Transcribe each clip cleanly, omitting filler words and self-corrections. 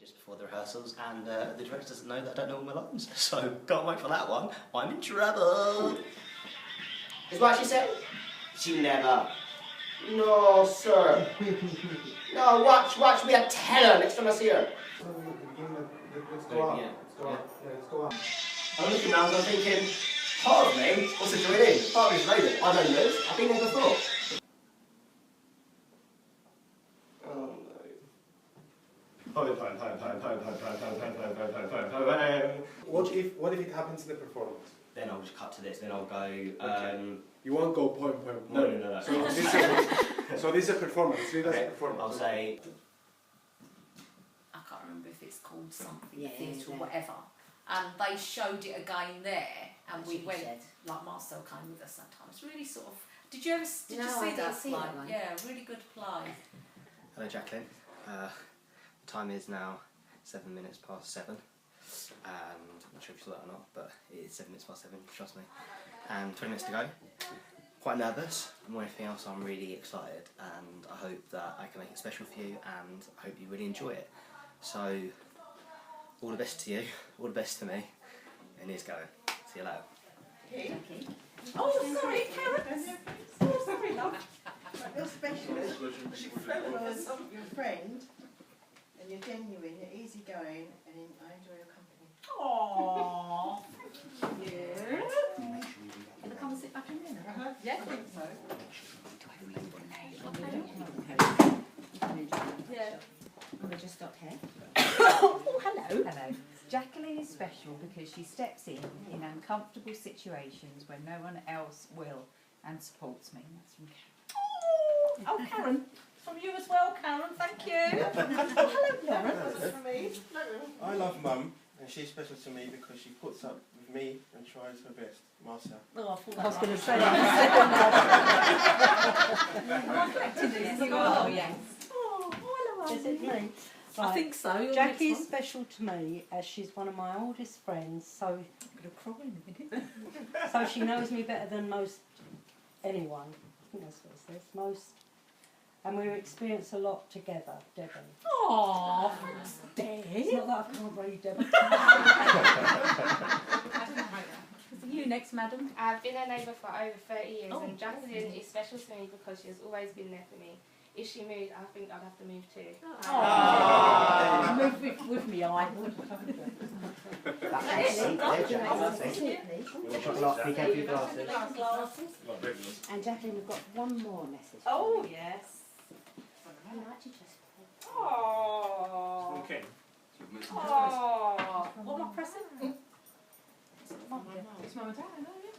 just before the rehearsals, and the director doesn't know that I don't know all my lines, so can't wait for that one. I'm in trouble. Is what she said? She never. No, sir. No, watch me a tell her next time I see her. Let's go out. Let's go out. I'm looking around and I'm thinking, part of me wants to join in. Part of me's later. I don't know. I've been there before. What if it happens in the performance? Then I'll just cut to this. Then I'll go. You won't go point. No. So this is a performance. This is a performance. I'll say. I can't remember if it's called something theatre or whatever. And they showed it again there, and we went. Like Marcel came with us that time. It's really sort of. Did you ever see that play? Yeah, really good play. Hello, Jacqueline. The time is now 7 minutes past 7. And I'm not sure if you saw that or not, but it is 7 minutes past 7, trust me. And 20 minutes to go. Quite nervous. More than anything else, I'm really excited, and I hope that I can make it special for you, and I hope you really enjoy it. So, all the best to you, all the best to me, and here's going. See you later. Okay. Oh, sorry, Karen. Oh, sorry, love. You're special. You're a friend, and you're genuine, you're easygoing, and I enjoy your company. Aww. Yeah. Can I come and sit back in there? Yeah, I think so. Do I remember the name? Yeah. And we just got here. Oh, hello. Hello. Jacqueline is special because she steps in uncomfortable situations when no one else will and supports me. And that's from Karen. Oh, Karen. From you as well, Karen. Thank you. Oh, hello, Karen. That's from me. I love Mum, and she's special to me because she puts up with me and tries her best. Marcia. Oh, I thought I was going to say I'm reflecting this as well. Yes. Oh, hello. Is it me? I think so. You're Jackie is next one. special to me as she's one of my oldest friends, so I'm going to cry in a minute. so she knows me better than most anyone. I think that's what it says. Most. And we experience a lot together, Debbie. Aww, thanks, It's Deb. not that I can't read, Debbie. You next, madam. I've been a neighbour for over 30 years, Oh, and Jacqueline is special to me because she has always been there for me. If she moved, I think I'd have to move too. Aww. Move with me, I. And Jacqueline, we've got one more message. Oh, yes. Aww. Okay. Aww. What am I pressing? It's Mum and Dad, I know, yeah.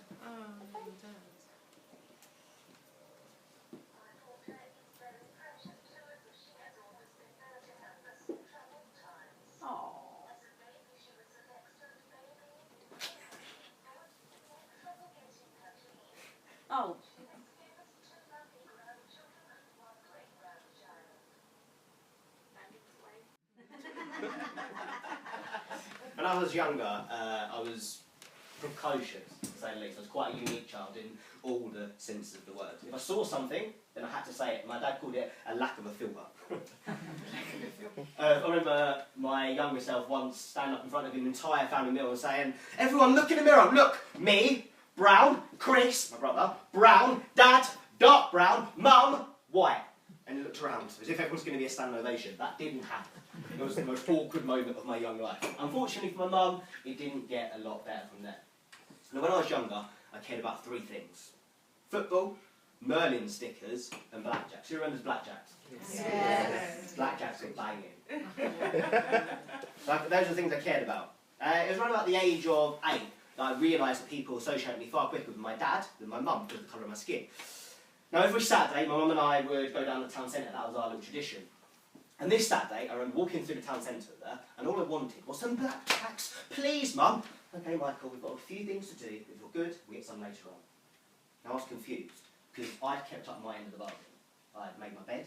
Oh. When I was younger, I was precocious, to say the least. I was quite a unique child in all the senses of the word. If I saw something, then I had to say it. My dad called it a lack of a filter. I remember my younger self once standing up in front of an entire family meal and saying, "Everyone look in the mirror, look, me, brown, Chris, my brother, brown, Dad, dark brown, Mum, white." And he looked around as if everyone's going to be a standing ovation. That didn't happen. It was the most awkward moment of my young life. Unfortunately for my mum, it didn't get a lot better from there. Now, when I was younger, I cared about 3 things: football, Merlin stickers, and blackjacks. Who remembers blackjacks? Yes. Blackjacks were banging. So those are the things I cared about. It was around about the age of 8 that I realised that people associate me far quicker with my dad than my mum because of the colour of my skin. Now, every Saturday, my mum and I would go down to the town centre. That was our little tradition. And this Saturday, I remember walking through the town centre there, and all I wanted was some blackjacks. Please, Mum. Okay, Michael, we've got a few things to do. If you're good, we'll get some later on. Now, I was confused, because I'd kept up my end of the bargain. I had made my bed.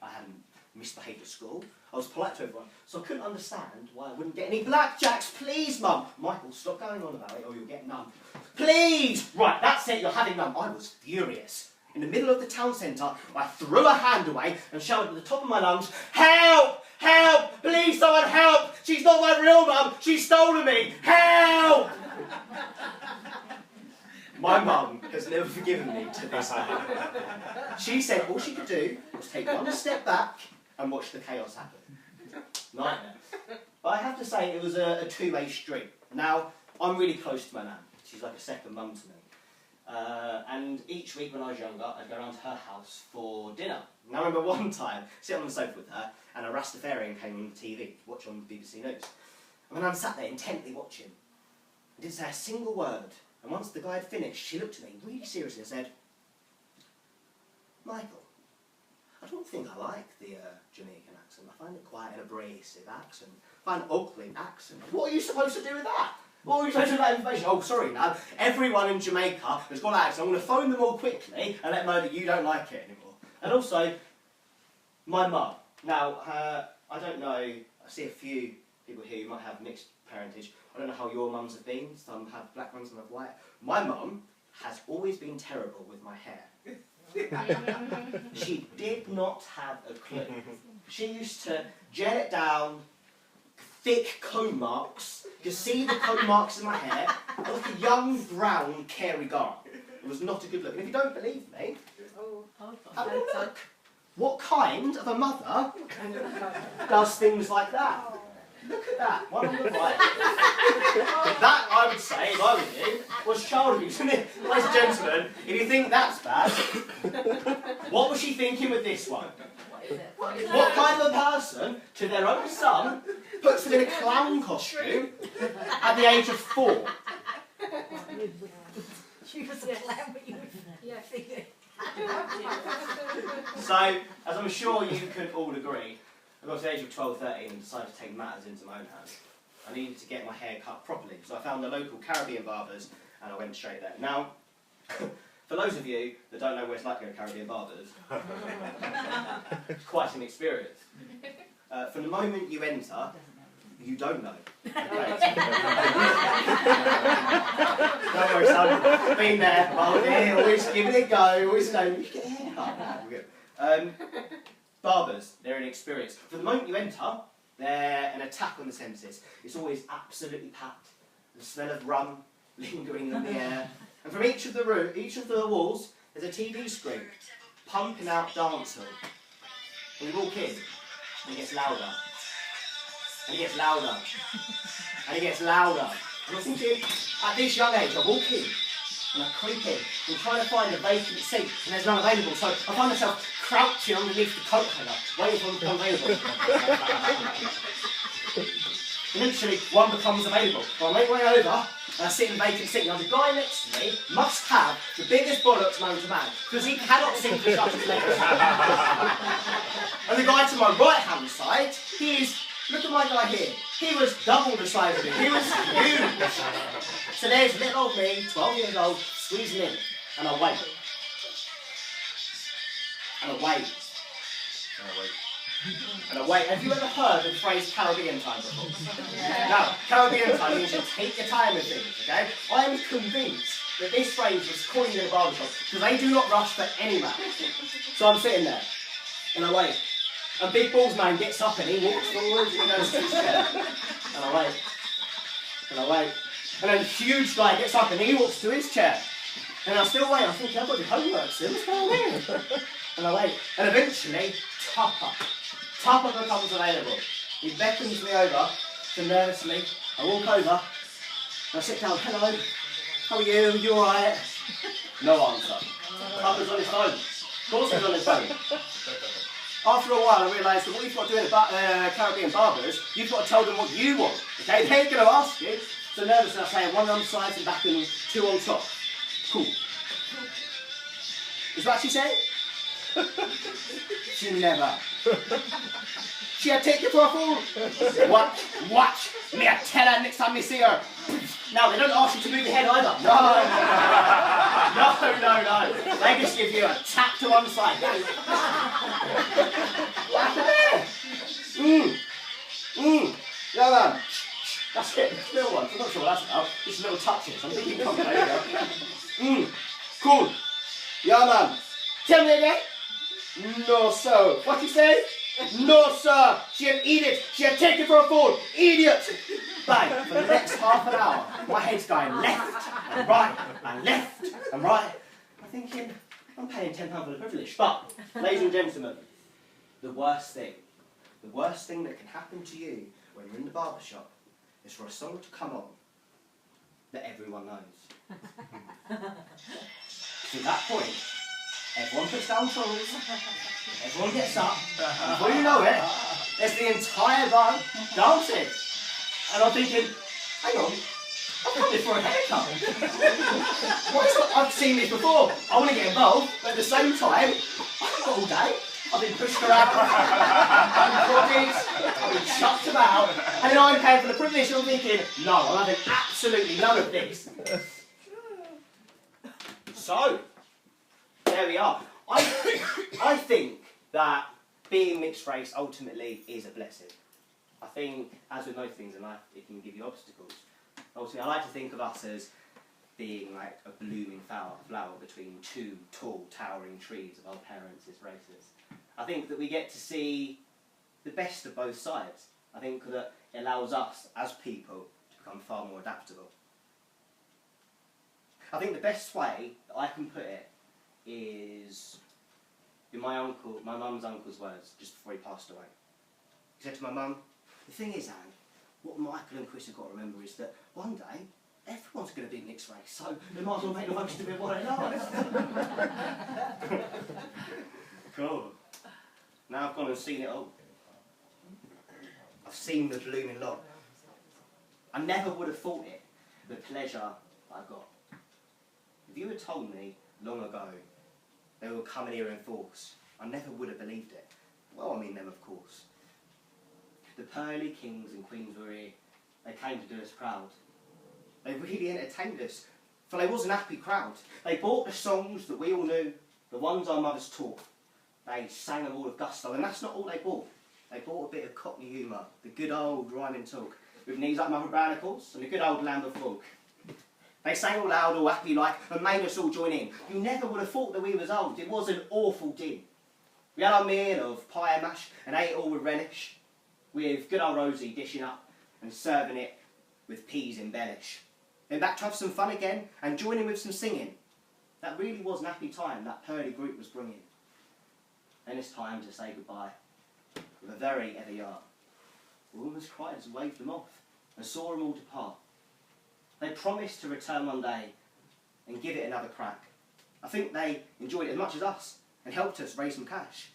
I hadn't misbehaved at school. I was polite to everyone, so I couldn't understand why I wouldn't get any blackjacks. Please, Mum. Michael, stop going on about it, or you'll get none. Please! Right, that's it, you're having none. I was furious. in the middle of the town centre, I threw her hand away and shouted at the top of my lungs, "Help! Help! Please someone help! She's not my real mum! She's stolen me! Help!" My mum has never forgiven me to this day. She said all she could do was take one step back and watch the chaos happen. Nightmare. But I have to say it was a two-way street. Now, I'm really close to my nan. She's like a second mum to me. And each week when I was younger, I'd go around to her house for dinner. And I remember one time, sitting on the sofa with her, and a Rastafarian came on the TV, to watch on BBC News. And my nan sat there intently watching. I didn't say a single word. And once the guy had finished, she looked at me really seriously and said, "Michael, I don't think I like the Jamaican accent. I find it quite an abrasive accent. I find an ugly accent. What are you supposed to do with that? What are you supposed to do with that information?" "Oh, sorry, Nan. Everyone in Jamaica has got an accent. I'm going to phone them all quickly and let them know that you don't like it anymore." And also, my mum. Now, I don't know, I see a few people here who might have mixed parentage. I don't know how your mums have been. Some have black mums, some have white. My mum has always been terrible with my hair. She did not have a clue. She used to gel it down, thick comb marks. You see the comb marks in my hair? Like a young brown Kerry Garn. It was not a good look. And if you don't believe me, have a look. What kind of a mother does things like that? Look at that, one on the right. That, I would say, if I were you, was child abuse, isn't it? Ladies and gentlemen, if you think that's bad, what was she thinking with this one? What kind of a person, to their own son, puts them in a clown costume at the age of 4? She was a clown, but you would think it. So, as I'm sure you could all agree, I got to the age of 12, 13 and decided to take matters into my own hands. I needed to get my hair cut properly, so I found the local Caribbean barbers and I went straight there. Now, for those of you that don't know what it's like to go to Caribbean barbers, it's quite an experience. From the moment you enter, you don't know. Okay. Don't worry, son. Been there, always giving it a go, always going, you get a haircut. Barbers, they're an experience. From the moment you enter, they're an attack on the senses. It's always absolutely packed. The smell of rum lingering in the air. And from each of the walls, there's a TV screen pumping out dancehall. And you walk in, and it gets louder. And it gets louder. And it gets louder. And I'm thinking, at this young age, I walk in, and I creep in, and trying to find a vacant seat, and there's none available, so I find myself crouching underneath the coat hanger, waiting for them to become available. Eventually, one becomes available. So I make my way over, and I sit in the vacant seat. Now, the guy next to me must have the biggest bollocks known to man, because he cannot seem to shut his legs. And the guy to my right-hand side, he is, look at my guy here, he was double the size of me. He was huge. So there's little old me, 12 years old, squeezing in, and I wait. And I wait. And I wait. And I wait. Have you ever heard the phrase Caribbean time before? Yeah. Now, Caribbean time means you take your time with things, okay? I am convinced that this phrase was coined in a barbershop because they do not rush for any man. So I'm sitting there, and I wait. And Big Balls Man gets up and he walks forward and he goes to his chair. And I wait. And I wait. And then a huge guy gets up and he walks to his chair. And I still wait. I'm thinking, I've got to do homework soon. What's going on? And I wait. And eventually, Tupper becomes available. He beckons me over, so nervously, I walk over, and I sit down. "Hello, how are you? You alright?" No answer. Tupper's on his phone. Of course he's on his phone. After a while, I realised that what you've got to do in Caribbean barbers, you've got to tell them what you want. Okay, they're going to ask you. So nervously, I say, one on the sides and back and 2 on top. Cool. Is what she said? She never. She had take you for a fool. Watch. Me I tell her next time you see her. Now, they don't ask you to move your head either. No. They just give you a tap to one side. Yeah, man. That's it. Little ones. I'm not sure what that's about. Just little touches. I'm thinking, come on, there you go. Cool. Yeah, man. Tell me again. No, sir. What you say? No, sir. She an idiot. She had taken for a fool. Idiot. Bang. For the next half an hour, my head's going left and right and left and right. I'm thinking, I'm paying £10 for the privilege. But, ladies and gentlemen, the worst thing that can happen to you when you're in the barber shop is for a song to come on that everyone knows. To that point, everyone puts down tools, everyone gets up, and before you know it, there's the entire bar dancing. And I'm thinking, hang on, I've come here for a haircut. I've seen this before. I want to get involved, but at the same time, I've got all day. I've been pushed around, I've been prodded, I've been chucked about, and then I'm paying for the privilege. And I'm thinking, no, I'm having absolutely none of this. So, there we are. I think that being mixed race ultimately is a blessing. I think, as with most things in life, it can give you obstacles. Ultimately, I like to think of us as being like a blooming flower between two tall, towering trees of our parents' races. I think that we get to see the best of both sides. I think that it allows us, as people, to become far more adaptable. I think the best way that I can put it is in my mum's uncle's words, just before he passed away. He said to my mum, the thing is, Anne, what Michael and Chris have got to remember is that one day, everyone's going to be mixed race, so they might as well make the most of it while they last. Cool. Now I've gone and seen it all. I've seen the blooming lot. I never would have thought it, the pleasure I got. If you had told me long ago they were coming here in force, I never would have believed it. Well, I mean them, of course. The pearly kings and queens were here. They came to do us proud. They really entertained us, for they was an happy crowd. They bought the songs that we all knew, the ones our mothers taught. They sang them all with gusto, and that's not all they bought. They bought a bit of Cockney humour, the good old rhyming talk, with knees like Mother Barnacles and the good old Lambeth folk. They sang all loud, all happy like, and made us all join in. You never would have thought that we was old. It was an awful din. We had our meal of pie and mash and ate it all with relish, with good old Rosie dishing up and serving it with peas in bellish. Then back to have some fun again and join in with some singing. That really was an happy time that pearly group was bringing. Then it's time to say goodbye with a very heavy heart. We almost cried as we waved them off and saw them all depart. They promised to return one day and give it another crack. I think they enjoyed it as much as us and helped us raise some cash.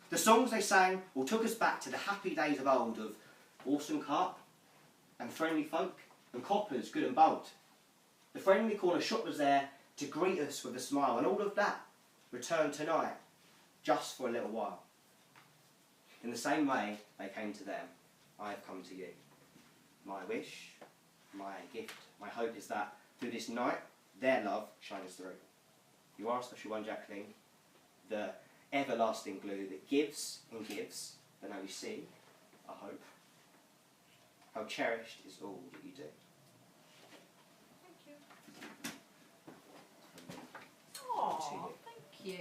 The songs they sang all took us back to the happy days of old, of awesome carp and friendly folk and coppers good and bold. The friendly corner shop was there to greet us with a smile, and all of that returned tonight, just for a little while. In the same way they came to them, I have come to you. My wish, my gift, my hope is that through this night, their love shines through. You are a special one, Jacqueline, the everlasting glue that gives and gives, but now you see, I hope, how cherished is all that you do. Oh, thank you.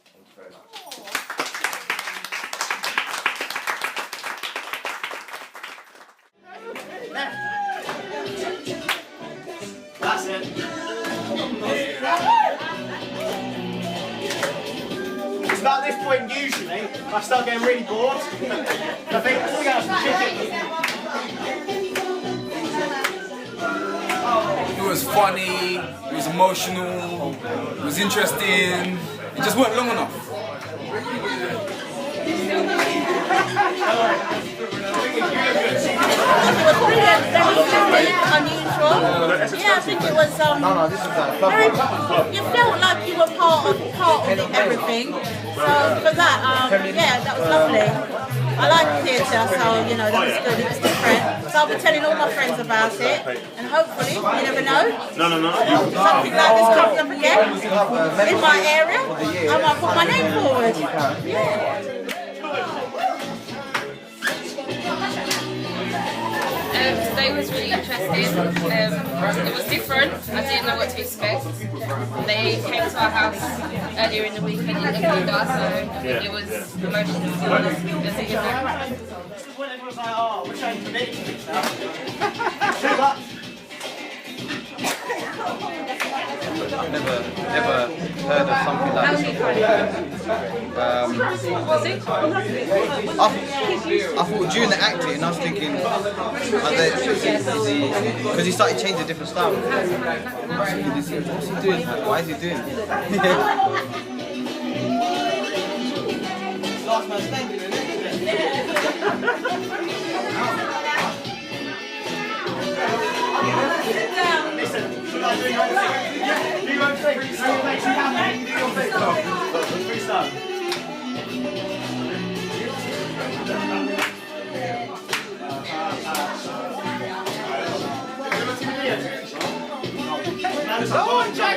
Thank you very much. That's it. It's about this point usually I start getting really bored. I think we're going to have some chicken. It was funny, it was emotional, it was interesting. It just weren't long enough. Unusual. Yeah, I think it was very, you felt like you were part of everything. So for that, yeah, that was lovely. I like theatre, so you know, that was good, it was different. So I'll be telling all my friends about it, and hopefully, you never know, something like this comes up again in my area, I might put my name forward. Yeah. Today was really interesting. It was different. I didn't know what to expect. They came to our house earlier in the week and interviewed us, so it was emotional. It was a good night. Everyone's like, oh, we're trying to predict Never heard of something like this before. I thought during the acting, I was thinking, because he started changing different styles. I was thinking, what's he doing? Why is he doing it? last man standing, isn't it? Listen, should I do your thing? You go freestyle. You make you happy. You do your thing. Freestyle. Go on, Jacqueline.